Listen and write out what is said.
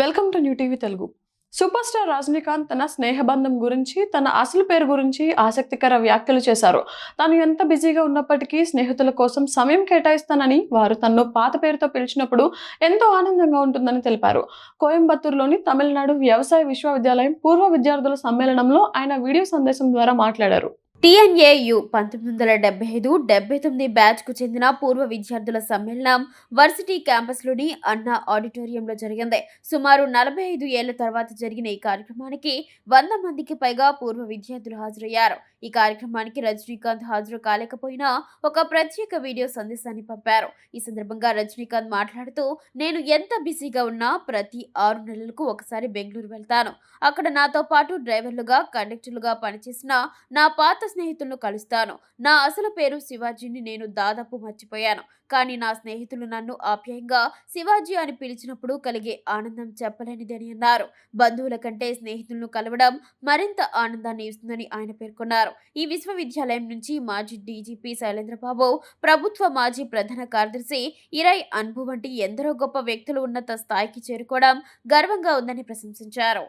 Welcome to new TV Telugu. Super star Rajinikanth తన స్నేహబంధం గురించి, తన అసలు పేరు గురించి ఆసక్తికర వ్యాఖ్యలు చేశారు. తాను ఎంత బిజీగా ఉన్నప్పటికీ స్నేహితుల కోసం సమయం కేటాయిస్తానని, వారు తనను పాత పేరుతో పిలిచినప్పుడు ఎంతో ఆనందంగా ఉంటుందని తెలిపారు. కోయంబత్తూరులోని తమిళనాడు వ్యవసాయ విశ్వవిద్యాలయం పూర్వ విద్యార్థుల సమ్మేళనంలో ఆయన వీడియో సందేశం ద్వారా మాట్లాడారు. టీఎన్ఏయు 1975-79 బ్యాచ్కు చెందిన పూర్వ విద్యార్థుల సమ్మేళనం వర్సిటీ క్యాంపస్లోని అన్నా ఆడిటోరియంలో జరిగింది. సుమారు 45 ఏళ్ల తర్వాత జరిగిన ఈ కార్యక్రమానికి 100 మందికి పైగా పూర్వ విద్యార్థులు హాజరయ్యారు. ఈ కార్యక్రమానికి రజనీకాంత్ హాజరు కాలేకపోయినా ఒక ప్రత్యేక వీడియో సందేశాన్ని పంపారు. ఈ సందర్భంగా రజనీకాంత్ మాట్లాడుతూ, నేను ఎంత బిజీగా ఉన్నా ప్రతి 6 నెలలకు ఒకసారి బెంగళూరు వెళ్తాను. అక్కడ నాతో పాటు డ్రైవర్లుగా, కండక్టర్లుగా పనిచేసిన నా పాత స్నేహితులను కలుస్తాను. నా అసలు పేరు శివాజీని నేను దాదాపు మర్చిపోయాను. కానీ నా స్నేహితులు నన్ను ఆప్యాయంగా శివాజీ అని పిలిచినప్పుడు కలిగే ఆనందం చెప్పలేనిదని అన్నారు. బంధువుల కంటే స్నేహితులను కలవడం మరింత ఆనందాన్ని ఇస్తుందని ఆయన పేర్కొన్నారు. ఈ విశ్వవిద్యాలయం నుంచి మాజీ డీజీపీ శైలేంద్రబాబు, ప్రభుత్వ మాజీ ప్రధాన కార్యదర్శి ఇరై అన్బు వంటి ఎందరో గొప్ప వ్యక్తులు ఉన్నత స్థాయికి చేరుకోవడం గర్వంగా ఉందని ప్రశంసించారు.